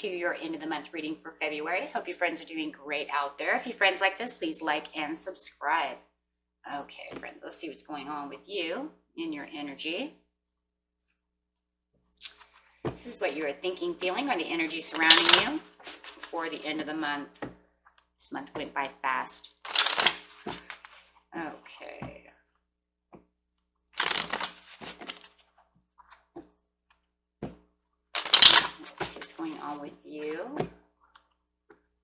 to your end of the month reading for February. Hope your friends are doing great out there. If you friends like this, please like and subscribe. Okay, friends, let's see what's going on with you in your energy. This is what you are thinking, feeling, or the energy surrounding you before the end of the month. This month went by fast. Okay. Let's see what's going on with you,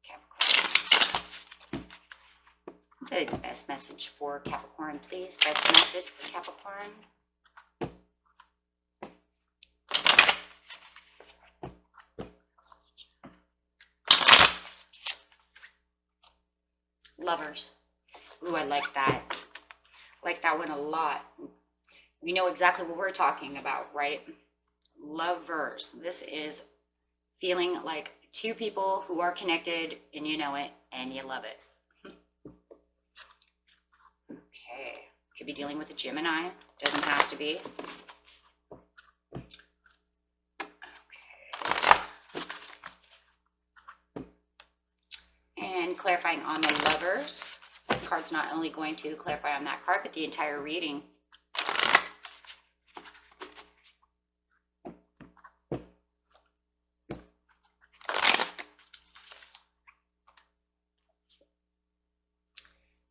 Capricorn. The best message for Capricorn, please. Best message for Capricorn. Lovers. Ooh, I like that. I like that one a lot. We know exactly what we're talking about, right? Lovers. This is feeling like two people who are connected, and you know it, and you love it. Okay. Could be dealing with a Gemini. Doesn't have to be. And clarifying on the lovers. This card's not only going to clarify on that card, but the entire reading.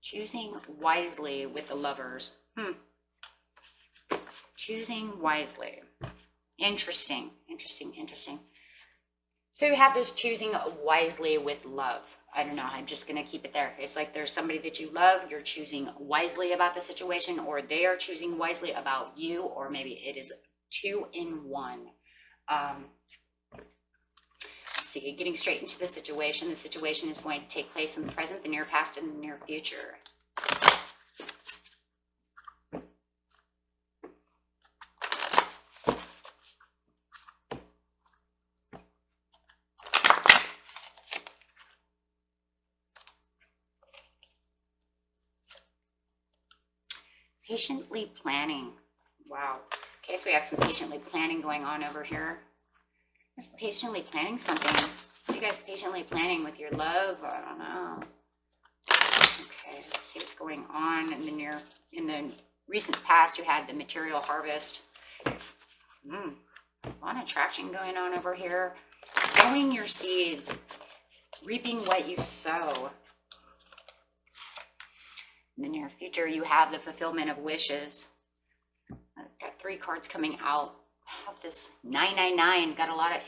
Choosing wisely with the lovers. Choosing wisely. Interesting. So you have this choosing wisely with love. I don't know. I'm just going to keep it there. It's like there's somebody that you love. You're choosing wisely about the situation, or they are choosing wisely about you, or maybe it is two in one. Let's see, getting straight into the situation. The situation is going to take place in the present, the near past, and the near future. Patiently planning. Wow. Okay, so we have some patiently planning going on over here. Just patiently planning something. What are you guys patiently planning with your love? I don't know. Okay, let's see what's going on in the recent past. You had the material harvest. A lot of attraction going on over here. Sowing your seeds, reaping what you sow. In the near future, you have the fulfillment of wishes. I've got 3 cards coming out. I have this 999. Got a lot of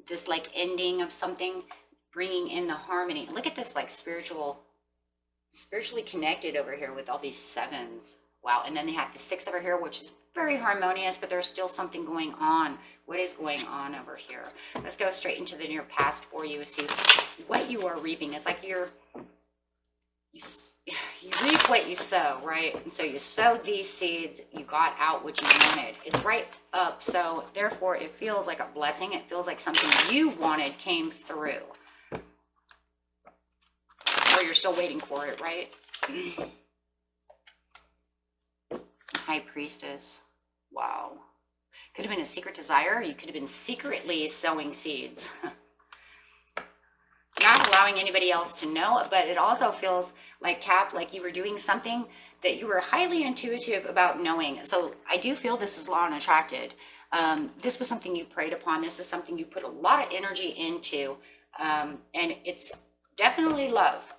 this like ending of something, bringing in the harmony. Look at this like spiritually connected over here with all these 7s. Wow. And then they have the 6 over here, which is very harmonious, but there's still something going on. What is going on over here? Let's go straight into the near past for you and see what you are reaping. It's like you reap what you sow, right? And so you sowed these seeds, you got out what you wanted. It's right up, so therefore it feels like a blessing. It feels like something you wanted came through. Or you're still waiting for it, right? High Priestess. Wow. Could have been a secret desire. You could have been secretly sowing seeds. Not allowing anybody else to know, but it also feels like, Cap, like you were doing something that you were highly intuitive about knowing. So I do feel this is law and attracted. This was something you prayed upon. This is something you put a lot of energy into, and it's definitely love.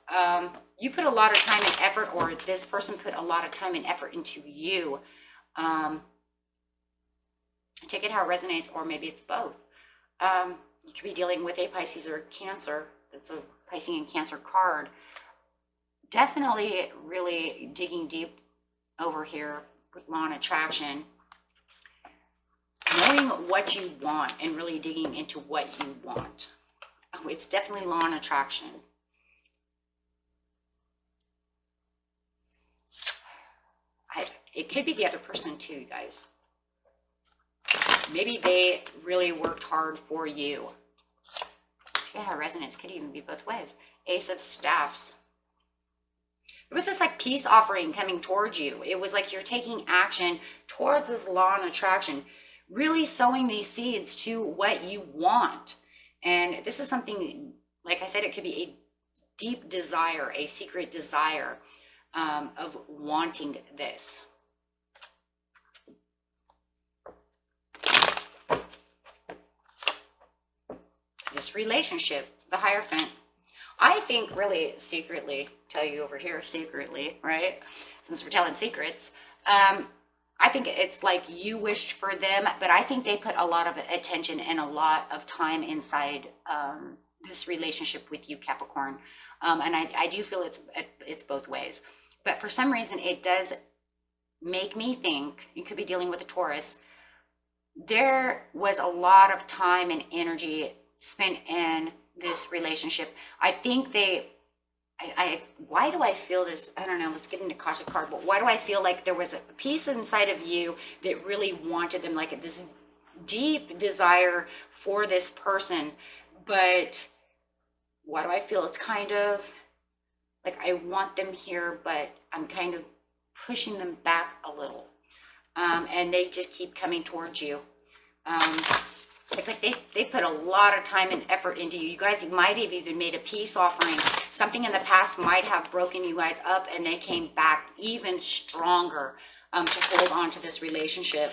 You put a lot of time and effort, or this person put a lot of time and effort into you. Take it how it resonates, or maybe it's both. You could be dealing with a Pisces or Cancer. That's a Pisces and Cancer card. Definitely really digging deep over here with law and attraction. Knowing what you want and really digging into what you want. Oh, it's definitely law and attraction. It could be the other person too, guys. Maybe they really worked hard for you. Yeah, resonance could even be both ways. Ace of Staffs. There was this like peace offering coming towards you. It was like you're taking action towards this law and attraction, really sowing these seeds to what you want. And this is something, like I said, it could be a deep desire, a secret desire of wanting this. This relationship, the Hierophant. I think really secretly, tell you over here secretly, right? Since we're telling secrets, I think it's like you wished for them, but I think they put a lot of attention and a lot of time inside this relationship with you, Capricorn. And I do feel it's both ways. But for some reason, it does make me think, you could be dealing with a Taurus, there was a lot of time and energy spent in this relationship. I think why do I feel this? I don't know, let's get into Kasha card, but why do I feel like there was a piece inside of you that really wanted them, like this deep desire for this person, but why do I feel it's kind of like I want them here, but I'm kind of pushing them back a little, and they just keep coming towards you. It's like they put a lot of time and effort into you. You guys might have even made a peace offering. Something in the past might have broken you guys up, and they came back even stronger to hold on to this relationship.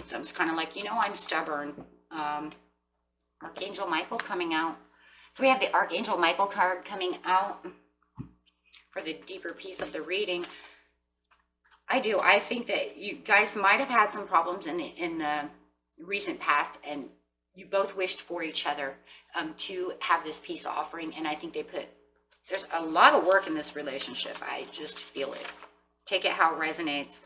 So I'm just kind of like, I'm stubborn. Archangel Michael coming out. So we have the Archangel Michael card coming out for the deeper piece of the reading. I think that you guys might have had some problems in the recent past, and you both wished for each other to have this peace offering. And I think there's a lot of work in this relationship. I just feel it. Take it how it resonates.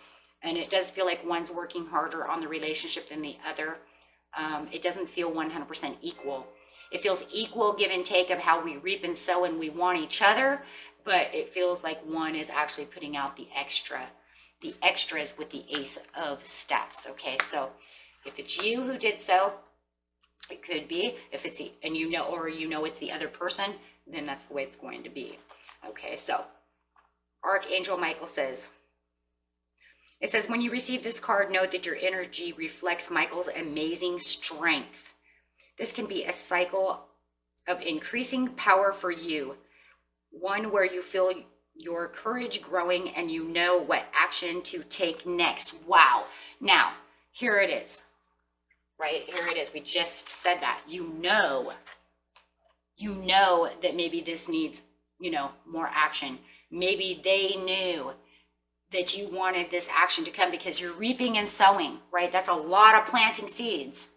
And it does feel like one's working harder on the relationship than the other. It doesn't feel 100% equal. It feels equal give and take of how we reap and sow and we want each other, but it feels like one is actually putting out the extras with the Ace of Staffs. Okay, so if it's you who did so, it could be. If it's it's the other person, then that's the way it's going to be. Okay, so Archangel Michael says, it says, when you receive this card, note that your energy reflects Michael's amazing strength. This can be a cycle of increasing power for you, one where you feel your courage growing and you know what action to take next. Wow. Now, here it is, right? Here it is. We just said that. You know that maybe this needs, more action. Maybe they knew that you wanted this action to come because you're reaping and sowing, right? That's a lot of planting seeds.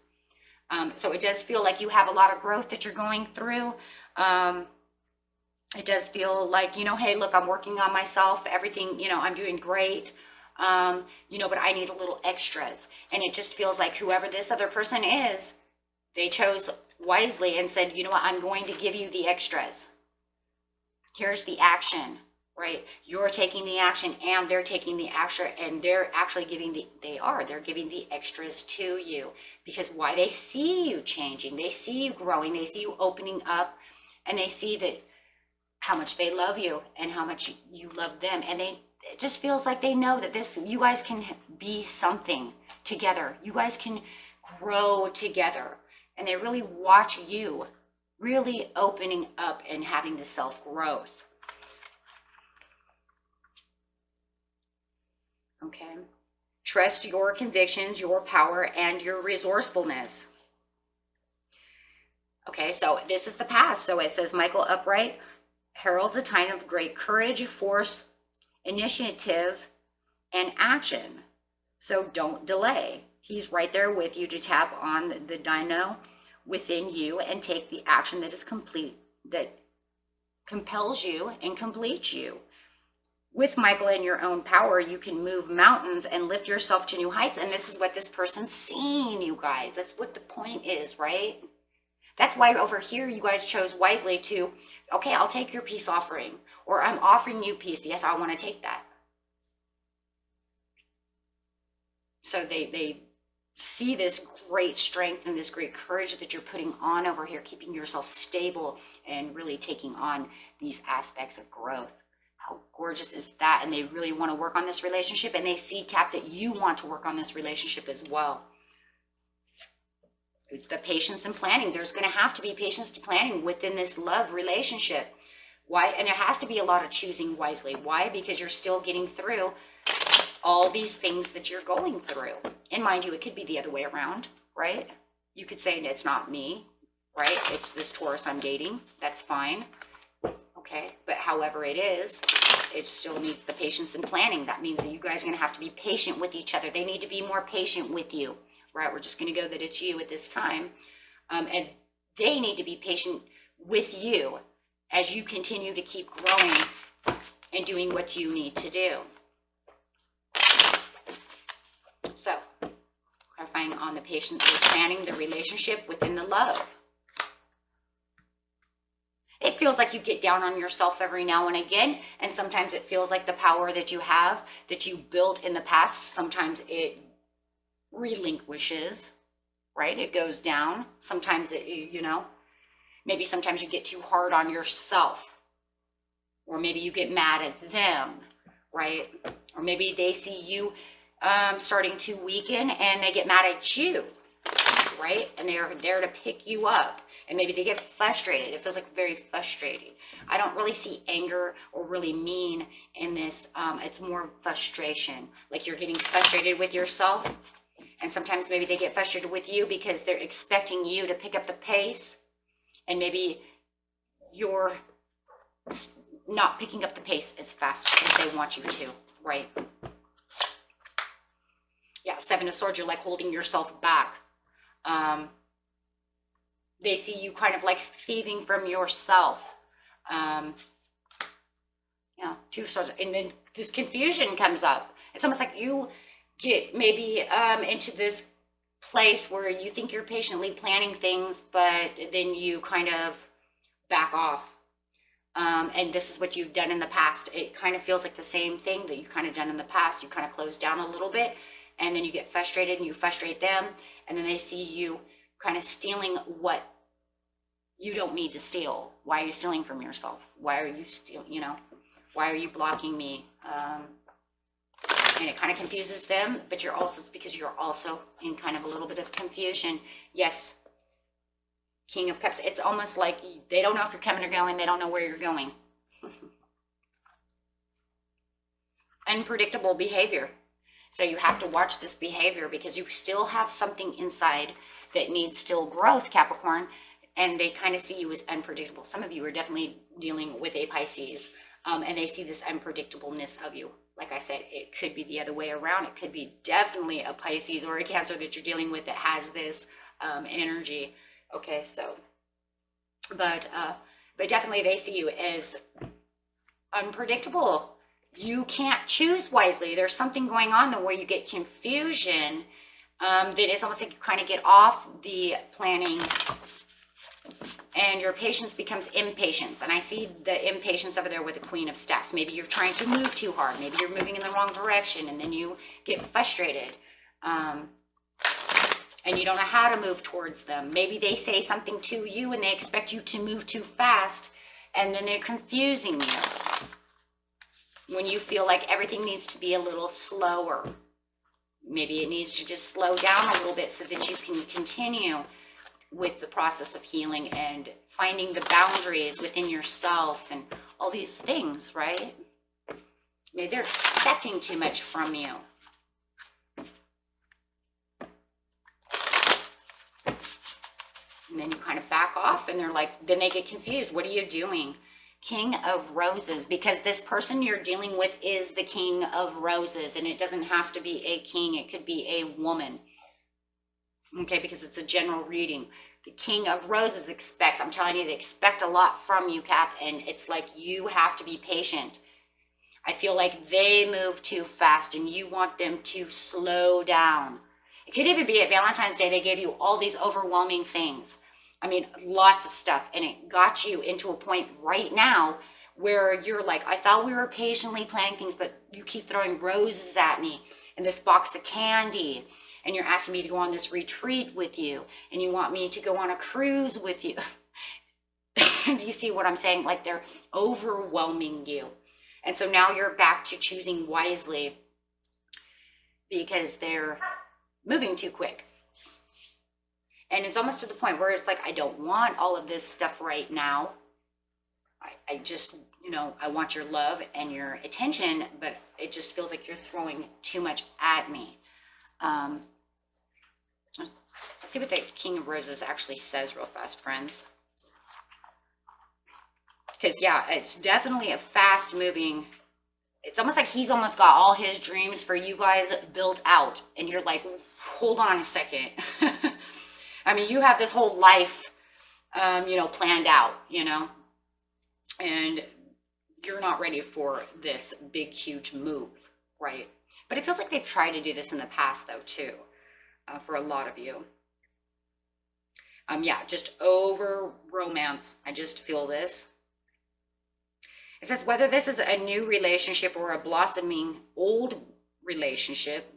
So it does feel like you have a lot of growth that you're going through. It does feel like, hey, look, I'm working on myself. Everything, I'm doing great. But I need a little extras. And it just feels like whoever this other person is, they chose wisely and said, you know what, I'm going to give you the extras. Here's the action, right? You're taking the action and they're taking the extra, and they're actually giving they're giving the extras to you. Because why? They see you changing, they see you growing, they see you opening up, and they see that how much they love you and how much you love them. And it just feels like they know that you guys can be something together. You guys can grow together. And they really watch you really opening up and having the self-growth. Okay. Trust your convictions, your power, and your resourcefulness. Okay, so this is the past. So it says Michael upright heralds a time of great courage, force, initiative, and action. So don't delay. He's right there with you to tap on the dino within you and take the action that is complete, that compels you and completes you. With Michael in your own power, you can move mountains and lift yourself to new heights. And this is what this person's seeing, you guys. That's what the point is, right? That's why over here, you guys chose wisely to, okay, I'll take your peace offering, or I'm offering you peace. Yes, I want to take that. So they see this great strength and this great courage that you're putting on over here, keeping yourself stable and really taking on these aspects of growth. How gorgeous is that? And they really want to work on this relationship, and they see, Cap, that you want to work on this relationship as well. It's the patience and planning. There's going to have to be patience to planning within this love relationship. Why? And there has to be a lot of choosing wisely. Why? Because you're still getting through all these things that you're going through. And mind you, it could be the other way around, right? You could say, it's not me, right? It's this Taurus I'm dating. That's fine. Okay. But however it is, it still needs the patience and planning. That means that you guys are going to have to be patient with each other. They need to be more patient with you, right? We're just going to go that it's you at this time. And they need to be patient with you as you continue to keep growing and doing what you need to do. So, clarifying on the patience with planning the relationship within the love. It feels like you get down on yourself every now and again, and sometimes it feels like the power that you have, that you built in the past, sometimes it relinquishes, right? It goes down. Sometimes it, you know, maybe sometimes you get too hard on yourself, or maybe you get mad at them, right? Or maybe they see you starting to weaken and they get mad at you, right? And they're there to pick you up, and maybe they get frustrated. It feels like very frustrating. I don't really see anger or really mean in this. It's more frustration, like you're getting frustrated with yourself. And sometimes maybe they get frustrated with you because they're expecting you to pick up the pace, and maybe you're not picking up the pace as fast as they want you to, right? Yeah, Seven of Swords, you're like holding yourself back. They see you kind of like thieving from yourself. Yeah, Two of Swords. And then this confusion comes up. It's almost like you get maybe into this place where you think you're patiently planning things, but then you kind of back off. And this is what you've done in the past. It kind of feels like the same thing that you kind of done in the past. You kind of close down a little bit, and then you get frustrated and you frustrate them, and then they see you kind of stealing what you don't need to steal. Why are you stealing from yourself? Why are you stealing, you know, why are you blocking me? And it kind of confuses them, but it's because you're also in kind of a little bit of confusion. Yes, King of Cups, it's almost like they don't know if you're coming or going. They don't know where you're going. Unpredictable behavior. So you have to watch this behavior because you still have something inside that needs still growth, Capricorn, and they kind of see you as unpredictable. Some of you are definitely dealing with a Pisces, and they see this unpredictableness of you. Like I said, it could be the other way around. It could be definitely a Pisces or a Cancer that you're dealing with that has this energy. Okay, so, but definitely they see you as unpredictable. You can't choose wisely. There's something going on there where you get confusion. That it's almost like you kind of get off the planning, and your patience becomes impatience. And I see the impatience over there with the Queen of Staffs. Maybe you're trying to move too hard. Maybe you're moving in the wrong direction, and then you get frustrated. And you don't know how to move towards them. Maybe they say something to you and they expect you to move too fast, and then they're confusing you. When you feel like everything needs to be a little slower. Maybe it needs to just slow down a little bit so that you can continue with the process of healing and finding the boundaries within yourself and all these things, right? Maybe they're expecting too much from you. And then you kind of back off, and they're like, then they get confused. What are you doing? King of Roses, because this person you're dealing with is the King of Roses, and it doesn't have to be a king. It could be a woman. Okay, because it's a general reading. The King of Roses expects, I'm telling you, they expect a lot from you, Cap, and it's like you have to be patient. I feel like they move too fast, and you want them to slow down. It could even be at Valentine's Day, they gave you all these overwhelming things. I mean, lots of stuff, and it got you into a point right now where you're like, I thought we were patiently planning things, but you keep throwing roses at me and this box of candy, and you're asking me to go on this retreat with you, and you want me to go on a cruise with you. Do you see what I'm saying? Like they're overwhelming you. And so now you're back to choosing wisely because they're moving too quick. And it's almost to the point where it's like, I don't want all of this stuff right now. I just, you know, I want your love and your attention, but it just feels like you're throwing too much at me. Let's see what the King of Roses actually says real fast, friends. Because, yeah, it's definitely a fast moving. It's almost like he's almost got all his dreams for you guys built out. And you're like, hold on a second. I mean, you have this whole life, you know, planned out, you know. And you're not ready for this big, huge move, right? But it feels like they've tried to do this in the past, though, too, for a lot of you. Yeah, just over romance. I just feel this. It says, whether this is a new relationship or a blossoming old relationship,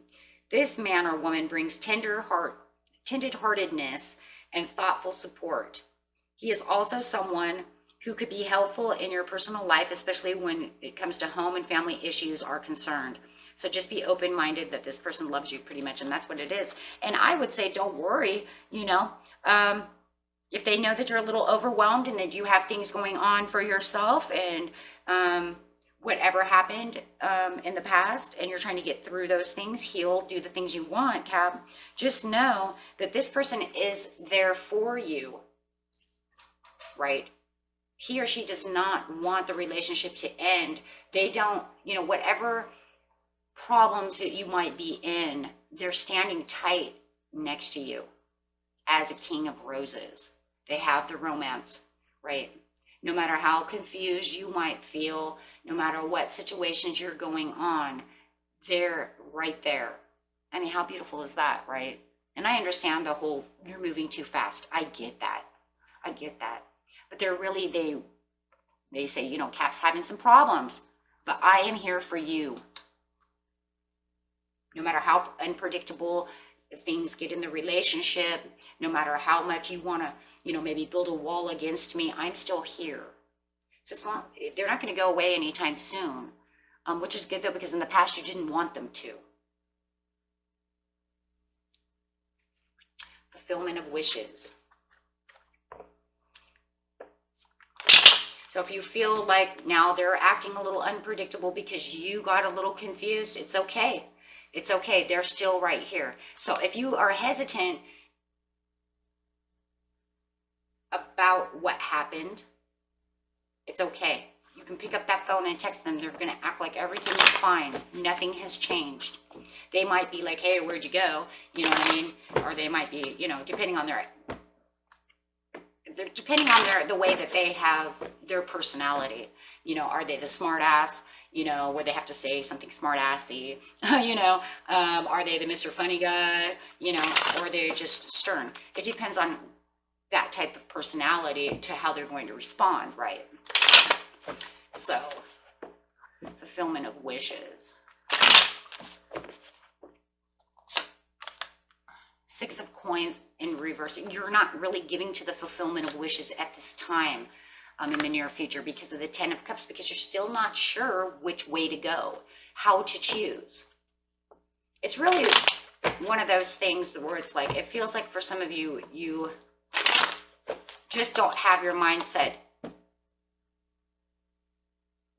this man or woman brings tender-heartedness and thoughtful support. He is also someone who could be helpful in your personal life, especially when it comes to home and family issues are concerned. So just be open-minded that this person loves you pretty much, and that's what it is. And I would say, don't worry, you know, if they know that you're a little overwhelmed and that you have things going on for yourself and whatever happened in the past and you're trying to get through those things, heal, do the things you want, Cap, just know that this person is there for you, right? He or she does not want the relationship to end. They don't, you know, whatever problems that you might be in, they're standing tight next to you as a King of Roses. They have the romance, right? No matter how confused you might feel, no matter what situations you're going on, they're right there. I mean, how beautiful is that, right? And I understand the whole, you're moving too fast. I get that. I get that. But they're really, they say, you know, Cap's having some problems, but I am here for you. No matter how unpredictable things get in the relationship, no matter how much you want to, you know, maybe build a wall against me, I'm still here. So it's not, they're not going to go away anytime soon, which is good though, because in the past you didn't want them to. Fulfillment of wishes. So if you feel like now they're acting a little unpredictable because you got a little confused, it's okay. It's okay. They're still right here. So if you are hesitant about what happened, it's okay. You can pick up that phone and text them. They're going to act like everything is fine. Nothing has changed. They might be like, hey, where'd you go? You know what I mean? Or they might be, you know, depending on the way that they have their personality. You know, are they the smart ass, you know, where they have to say something smart assy, you know, are they the Mr. Funny guy, you know, or are they just stern? It depends on that type of personality to how they're going to respond, right? So, fulfillment of wishes. Six of Coins in reverse. You're not really giving to the fulfillment of wishes at this time in the near future because of the Ten of Cups, because you're still not sure which way to go, how to choose. It's really one of those things where it's like, it feels like for some of you, you just don't have your mindset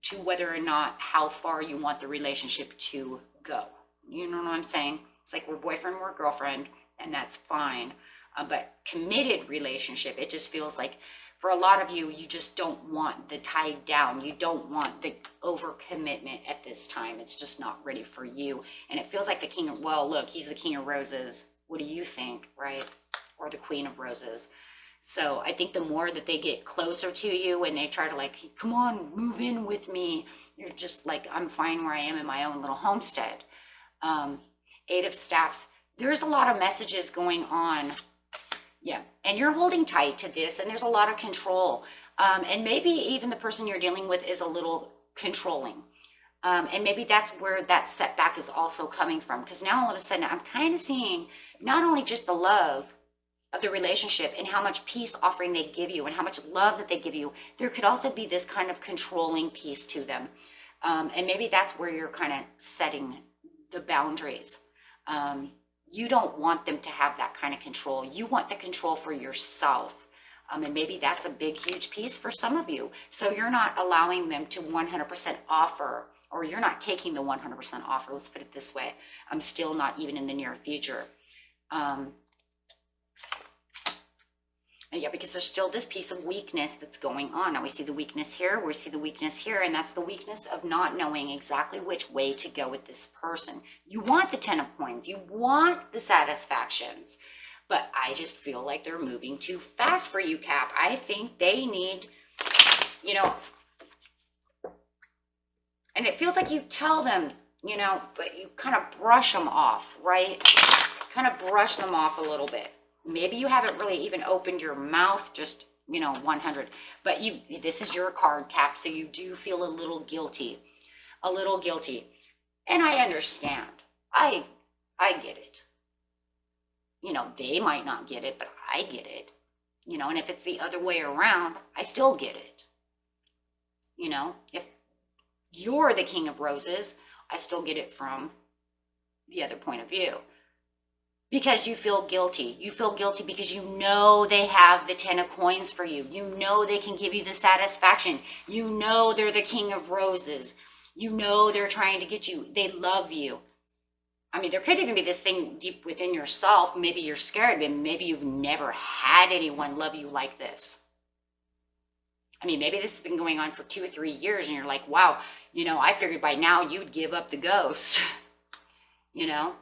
to whether or not how far you want the relationship to go. You know what I'm saying? It's like we're boyfriend, we're girlfriend, and that's fine. But committed relationship, it just feels like for a lot of you, you just don't want the tied down. You don't want the overcommitment at this time. It's just not ready for you. And it feels like the king of, well, look, he's the King of Roses. What do you think, right? Or the Queen of Roses. So I think the more that they get closer to you and they try to like, come on, move in with me. You're just like, I'm fine where I am in my own little homestead. Eight of Staffs. There's a lot of messages going on. Yeah, and you're holding tight to this, and there's a lot of control. And maybe even the person you're dealing with is a little controlling. And maybe that's where that setback is also coming from. Because now all of a sudden, I'm kind of seeing not only just the love of the relationship and how much peace offering they give you and how much love that they give you, there could also be this kind of controlling piece to them. And maybe that's where you're kind of setting the boundaries. You don't want them to have that kind of control. You want the control for yourself. And maybe that's a big, huge piece for some of you. So you're not allowing them to 100% offer, or you're not taking the 100% offer. Let's put it this way. I'm still not even in the near future. Yeah, because there's still this piece of weakness that's going on. Now we see the weakness here, we see the weakness here, and that's the weakness of not knowing exactly which way to go with this person. You want the 10 of coins, you want the satisfactions, but I just feel like they're moving too fast for you, Cap. I think they need, you know, and it feels like you tell them, you know, but you kind of brush them off, right? Kind of brush them off a little bit. Maybe you haven't really even opened your mouth, just, you know, 100, but this is your card, Cap, so you do feel a little guilty, and I understand. I get it. You know, they might not get it, but I get it, you know, and if it's the other way around, I still get it. You know, if you're the King of Roses, I still get it from the other point of view. Because you feel guilty. You feel guilty because you know they have the 10 of coins for you. You know they can give you the satisfaction. You know they're the King of Roses. You know they're trying to get you. They love you. I mean, there could even be this thing deep within yourself. Maybe you're scared, but maybe you've never had anyone love you like this. I mean, maybe this has been going on for 2 or 3 years and you're like, wow, you know, I figured by now you'd give up the ghost, you know?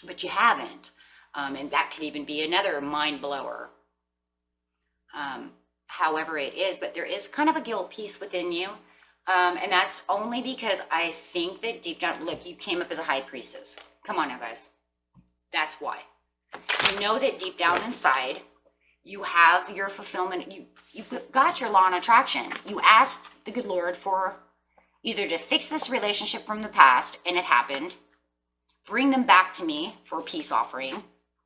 But you haven't. And that could even be another mind blower. However it is, but there is kind of a guilt piece within you. And that's only because I think that deep down, look, you came up as a high priestess. Come on now, guys. That's why. You know that deep down inside, you have your fulfillment. You got your law and attraction. You asked the good Lord for either to fix this relationship from the past, and it happened, bring them back to me for a peace offering,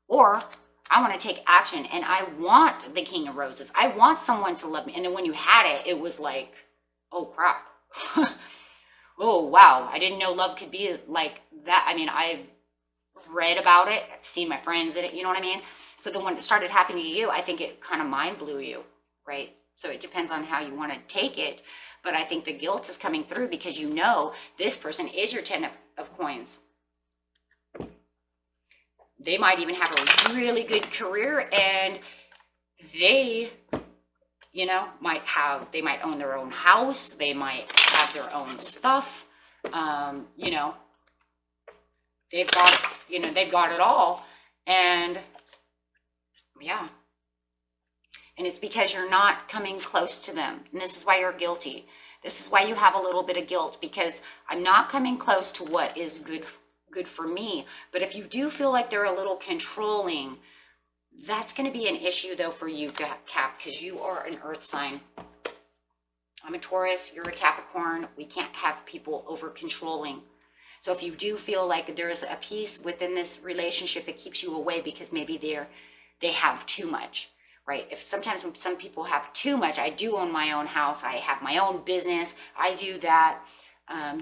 or I want to take action and I want the King of Roses. I want someone to love me. And then when you had it, it was like, oh crap. Oh, wow. I didn't know love could be like that. I mean, I've read about it. I've seen my friends in it. You know what I mean? So then when it started happening to you, I think it kind of mind blew you, right? So it depends on how you want to take it. But I think the guilt is coming through because you know this person is your 10 of coins. They might even have a really good career and they, you know, they might own their own house. They might have their own stuff. You know, they've got it all. And yeah. And it's because you're not coming close to them. And this is why you're guilty. This is why you have a little bit of guilt, because I'm not coming close to what is good for me. But if you do feel like they're a little controlling, that's going to be an issue though for you, Cap, because you are an earth sign. I'm a Taurus, you're a Capricorn. We can't have people over controlling. So if you do feel like there's a piece within this relationship that keeps you away because maybe they have too much, right? If sometimes when some people have too much, I do own my own house, I have my own business, I do that.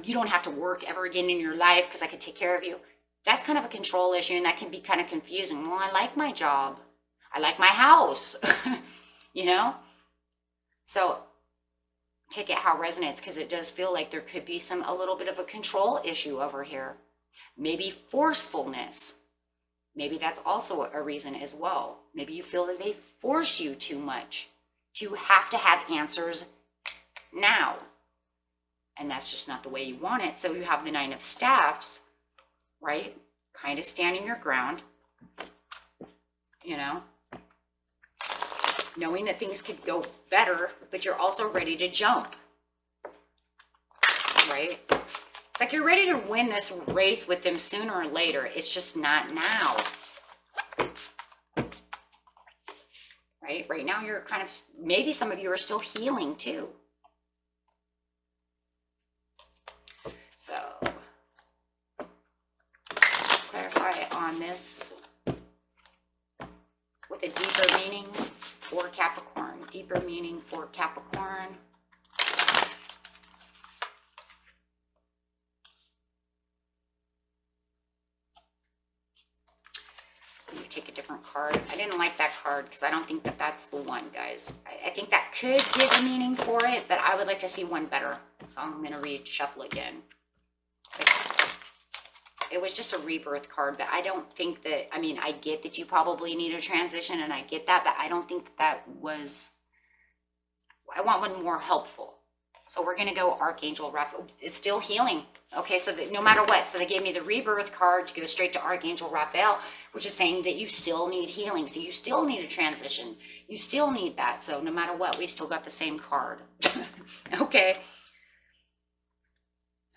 You don't have to work ever again in your life because I can take care of you. That's kind of a control issue, and that can be kind of confusing. Well, I like my job. I like my house, you know? So take it how it resonates, because it does feel like there could be a little bit of a control issue over here. Maybe forcefulness. Maybe that's also a reason as well. Maybe you feel that they force you too much to have answers now. And that's just not the way you want it. So you have the 9 of Staffs, right? Kind of standing your ground, you know, knowing that things could go better, but you're also ready to jump, right? It's like you're ready to win this race with them sooner or later. It's just not now, right? Right now you're kind of, maybe some of you are still healing too. So, clarify on this with a deeper meaning for Capricorn. Deeper meaning for Capricorn. take a different card. I didn't like that card because I don't think that that's the one, guys. I think that could give a meaning for it, but I would like to see one better. So I'm going to read shuffle again. It was just a rebirth card, but I don't think that, I mean, I get that you probably need a transition, and I get that, but I don't think that was, I want one more helpful. So we're going to go Archangel Raphael. It's still healing. Okay, so that no matter what, so they gave me the rebirth card to go straight to Archangel Raphael, which is saying that you still need healing. So you still need a transition. You still need that. So no matter what, we still got the same card. Okay.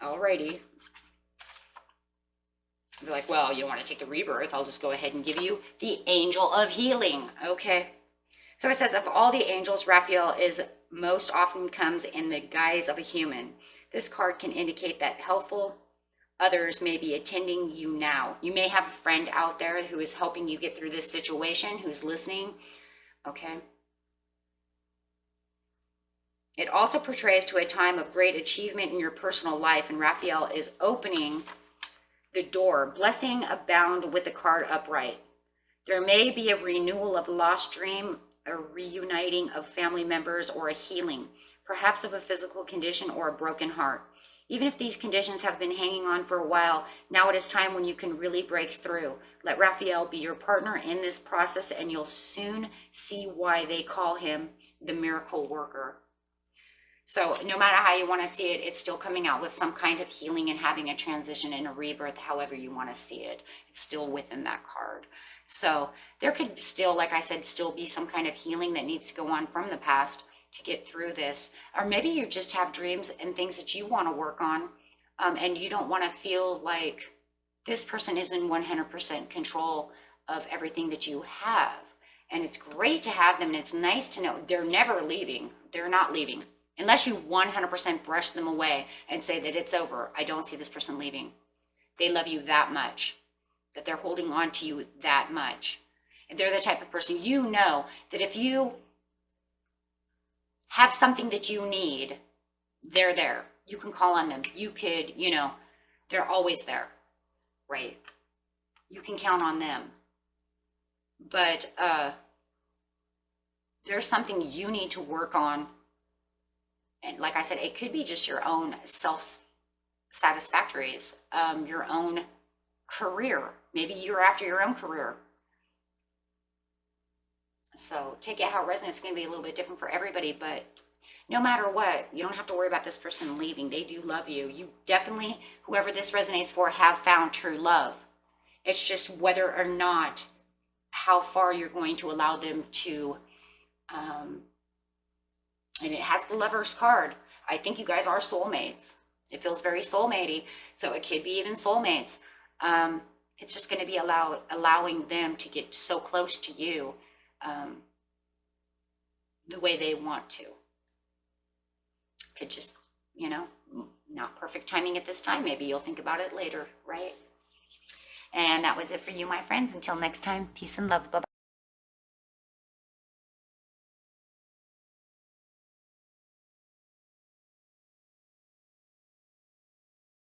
Alrighty. They're like, well, you don't want to take the rebirth. I'll just go ahead and give you the Angel of Healing. Okay. So it says, of all the angels, Raphael is most often comes in the guise of a human. This card can indicate that helpful others may be attending you now. You may have a friend out there who is helping you get through this situation, who's listening. Okay. It also portrays to a time of great achievement in your personal life, and Raphael is opening the door. Blessing abound with the card upright. There may be a renewal of a lost dream, a reuniting of family members, or a healing, perhaps of a physical condition or a broken heart. Even if these conditions have been hanging on for a while, now it is time when you can really break through. Let Raphael be your partner in this process, and you'll soon see why they call him the miracle worker. So no matter how you want to see it, it's still coming out with some kind of healing and having a transition and a rebirth, however you want to see it. It's still within that card. So there could still, like I said, still be some kind of healing that needs to go on from the past to get through this. Or maybe you just have dreams and things that you want to work on, and you don't want to feel like this person is in 100% control of everything that you have. And it's great to have them, and it's nice to know they're never leaving. They're not leaving. Unless you 100% brush them away and say that it's over. I don't see this person leaving. They love you that much, that they're holding on to you that much. And they're the type of person, you know, that if you have something that you need, they're there. You can call on them. You could, you know, they're always there, right? You can count on them. But there's something you need to work on. And like I said, it could be just your own self-satisfactories, your own career. Maybe you're after your own career. So take it how it resonates. It's going to be a little bit different for everybody, but no matter what, you don't have to worry about this person leaving. They do love you. You definitely, whoever this resonates for, have found true love. It's just whether or not, how far you're going to allow them to, and it has the Lover's card. I think you guys are soulmates. It feels very soulmatey. So it could be even soulmates. It's just going to be allowing them to get so close to you the way they want to. Could just, you know, not perfect timing at this time. Maybe you'll think about it later, right? And that was it for you, my friends. Until next time, peace and love. Bye-bye.